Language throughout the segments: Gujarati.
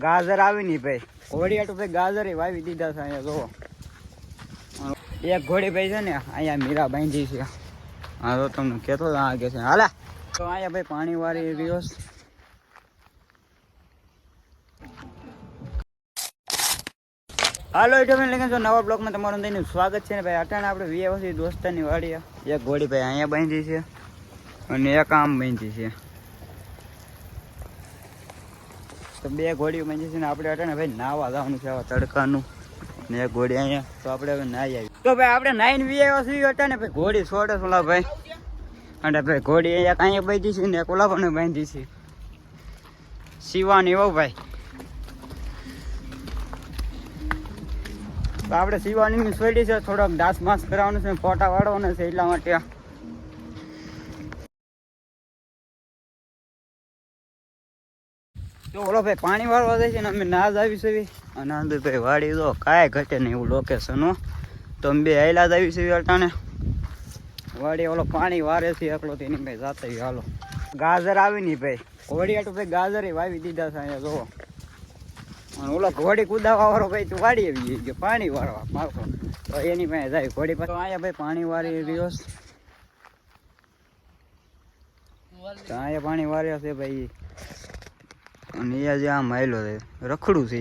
ગાજર આવી નહીં ભાઈ, ઘોડિયાટું ભાઈ ગાજર વાવી દીધા છે અહીંયા જોવો. એક ઘોડી ભાઈ છે ને અહીંયા મીરા બાંધી છે. હા તો તમને કહેતો આ કે છે હાલા તો અહીંયા ભાઈ પાણી વાળી રહ્યો છે. હાલો તમે લઈને છો નવા બ્લોકમાં તમારું દઈને સ્વાગત છે ને ભાઈ. અટાણે આપણે વીએ દોસ્તારની વાડી એક ઘોડી ભાઈ અહીંયા બાંધી છે અને એક આમ બાંધી છે. તો બે ઘોડીઓ બાંધી છે ને આપણે અટાણે ભાઈ નાવા જવાનું છે આવા તડકાનું ને એક ઘોડી અહીંયા. તો આપણે હવે નાહી આવી. તો ભાઈ આપણે નાઈને વી આવ્યા છીએ અટાણે ભાઈ ઘોડી છોડે ઓલા ભાઈ. અને ભાઈ ઘોડી એક અહીંયા બાંધી છે ને એક ઓલા પણ બાંધી છે શિવાની હો ભાઈ. તો આપણે શિવાની છોડી છે, થોડોક ડાસ માસ કરાવવાનું છે, ફોટા વાળવાના છે એટલા માટે. તો ઓલો ભાઈ પાણી વાળવા જાય છે ને અમે ના જ આવી છે અને અંદર ભાઈ વાડી તો કાંઈ ઘટે નહીં એવું લોકેશન હો. તો અમે બે આયલા જ આવી છે અટાણે વાડી. ઓલો પાણી વારે છે એકલો તેની ભાઈ જાતા હાલો. ગાજર આવી નહીં ભાઈ, ઘોડિયાટું ભાઈ ગાજર વાવી દીધા છે અહીંયા જોવો. અને ઓલો ઘોડી કુદાવા વાળો ભાઈ તું વાડી આવી ગયો પાણી વાળવા મારતો તો એની પાસે જાય ઘોડી પાસે. અહીંયા ભાઈ પાણી વાળી રહ્યો છે. તો અહીંયા પાણી વાર્યા છે ભાઈ. અને અહીંયા જે આમ આવેલો છે રખડું છે.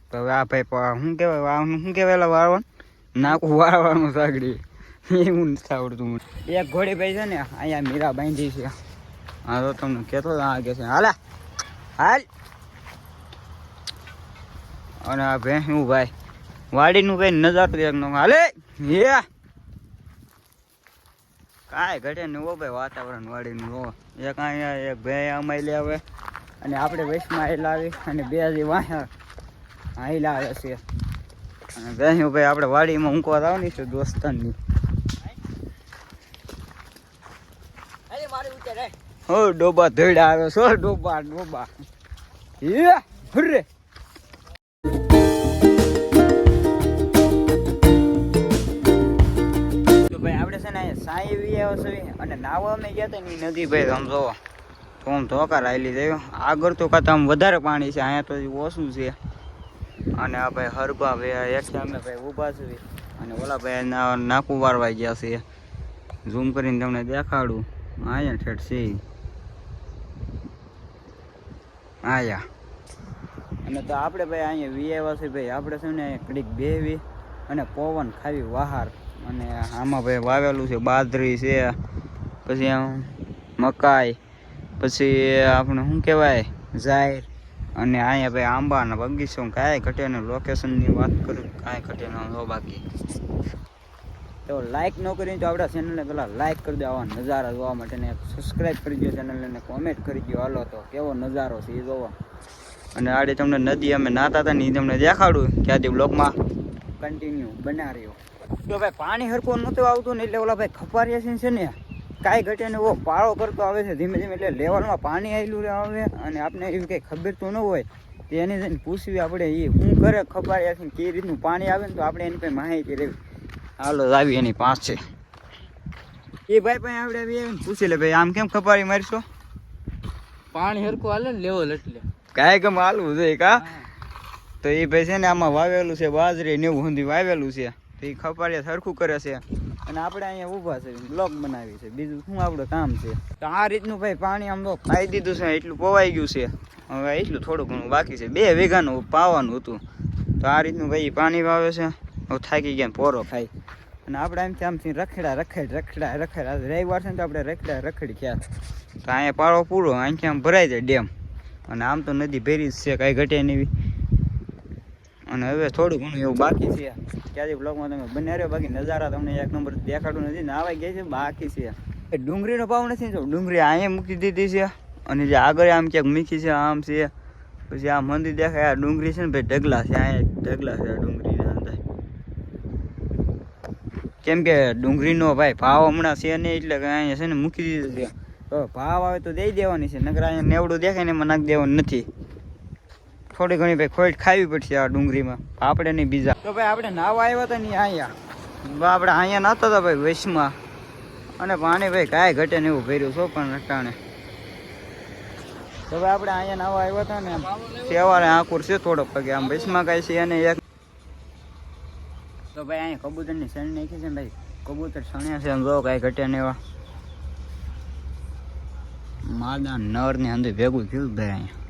તો હવે આ ભાઈ શું કહેવાય શું કહેવાય વાળવાનું નાકું વાળવાનું સાગડી એવું નથી આવડતું. એક ઘોડી ભાઈ છે ને અહીંયા મીરા બાંધી છે. હા તો તમને કહેતો આ કે છે હાલા હાલ. અને આ ભેંસું ભાઈ વાડીનું કઈ નજારો એક નો હાલે હે કાંઈ ઘટે ને હો ભાઈ વાતાવરણ વાડીનું હો. એક અહીંયા એક ભેં આમાં લે આવે અને આપણે વૈશમાં આવેલા આવી અને બે હજી વાહ હાઈલા આવે છે. અને ભેંસું ભાઈ આપણે વાડીમાં ઊંકવા આવવાની છે દોસ્તારની. હો ડોબા ધોઈડા આવે છો ડોબા ડોબા હે હુર્રે. સાઈ વી આવ્યો છે અને નાવા અમે ગયા હતા ને નદી ભાઈ આમ જોવો તો આમ ધોકા લાયેલી થયો. આગળ તો કાં આમ વધારે પાણી છે, અહીંયા તો ઓછું છે. અને આ ભાઈ હરબા ભાઈ એક અમે ભાઈ ઊભા છે અને ઓલા ભાઈ નાકું વારવાઈ ગયા છે. ઝૂમ કરીને તમને દેખાડું. અહીંયા ઠેઠ છે આયા. અને તો આપણે ભાઈ અહીંયા વી આવ્યા છે ભાઈ. આપણે છે ને કડીક બેવી અને પવન ખાવી વહાર. અને આમાં ભાઈ વાવેલું છે બાજરી છે, પછી મકાઈ, પછી આપણે શું કહેવાય જાહેર. અને અહીંયા ભાઈ આંબાના બગીચો કાંઈ ઘટે ને. લોકેશનની વાત કરું કાંઈ ઘટે ન બાકી. તો લાઇક ન કરીને તો આપણા ચેનલને પહેલાં લાઇક કરી દો આવા નજારા જોવા માટે, ને સબસ્ક્રાઈબ કરી દો ચેનલને, કોમેન્ટ કરી દો હાલો તો કેવો નજારો છે એ જોવા. અને આડે તમને નદી અમે નાતા હતા ને એ તમને દેખાડું ક્યાંથી બ્લોગમાં કન્ટિન્યુ બના રહ્યો. તો ભાઈ પાણી હરખું નહોતું આવતું ને એટલે ઓલા ભાઈ ખપારિયા છે ને કાંઈ ઘટે ને એવો પાળો કરતો આવે છે ધીમે ધીમે. એટલે લેવલમાં પાણી આવેલું આવે અને આપણે એવી કંઈ ખબર તો ન હોય તો એને જઈને પૂછવી આપણે એ શું કરે ખપારિયા છે કઈ રીતનું પાણી આવે ને તો આપણે એની પાસે માહિતી રહેવી. હાલો આવી એની પાસે એ ભાઈ પાસે આપણે આવીને પૂછી લે ભાઈ આમ કેમ ખપારી મારીશો? પાણી હરખું હાલે ને લેવલ એટલે કાંઈ કેમ હાલવું જોઈએ કા. તો એ ભાઈ છે ને આમાં વાવેલું છે બાજરી ને એવું સુધી વાવેલું છે. એ ખપારિયા સરખું કરે છે અને આપણે અહીંયા ઊભા છે બ્લોગ બનાવી છે. બીજું શું આપણું કામ છે. તો આ રીતનું ભાઈ પાણી આમ તો પાઈ દીધું છે, એટલું પવાઈ ગયું છે. હવે એટલું થોડું ઘણું બાકી છે, 2 વીઘાનું પાવાનું હતું. તો આ રીતનું ભાઈ પાણી વાવે છે. હવે થાકી ગયા પોરો ખાઈ અને આપણે આમથી આમથી રખડા રવિવાર છે ને તો આપણે રખડી ગયા. તો અહીંયા પાળો પૂરો અહીંથી આમ ભરાઈ જાય ડેમ. અને આમ તો નદી ભેરી જ છે કાંઈ ઘટે નહીં. અને હવે થોડું ઘણું એવું બાકી છે. ક્યાંથી બ્લોગમાં તમે બન્યા રહ્યો. બાકી નજારા તમને એક નંબર દેખાડું નથી ને આવા ગયા છે બાકી છે. ડુંગળીનો ભાવ નથી તો ડુંગળી અહીંયા મૂકી દીધી છે. અને જે આગળ આમ ક્યાંક મીઠી છે આમ છે. પછી આ મંદિર દેખાય આ ડુંગળી છે ને ભાઈ ઢગલા છે. અહીંયા ઢગલા છે આ ડુંગળીના અંદર. કેમ કે ડુંગળીનો ભાઈ ભાવ હમણાં છે નહીં એટલે અહીંયા છે ને મૂકી દીધું છે. તો ભાવ આવે તો દઈ દેવાની છે, નકર અહીંયા નેવડું દેખાય ને એમાં નાખી દેવાનું નથી. થોડી ઘણી ભાઈ ખોટ ખાવી પડશે આ ડુંગળીમાં, આપણે નહીં બીજા. તો ભાઈ આપણે નાવા આવ્યા હતા ને અહીંયા આપણે અહીંયા નહોતા હતા ભાઈ વૈશમાં. અને પાણી ભાઈ કાંઈ ઘટે ને એવું ભર્યું છો પણ અટાણે તો ભાઈ આપણે અહીંયા નવા આવ્યા હતા ને સેવાળે આકુર છે થોડોક પગે આમ બસમાં કાંઈ છે અને એક તો ભાઈ અહીંયા કબૂતરની શણ નાખી છે ને ભાઈ કબૂતર શણ્યા છે આમ જો કાંઈ ઘટ્યા ને એવા માદા નર ની અંદર ભેગું થયું ભાઈ અહીંયા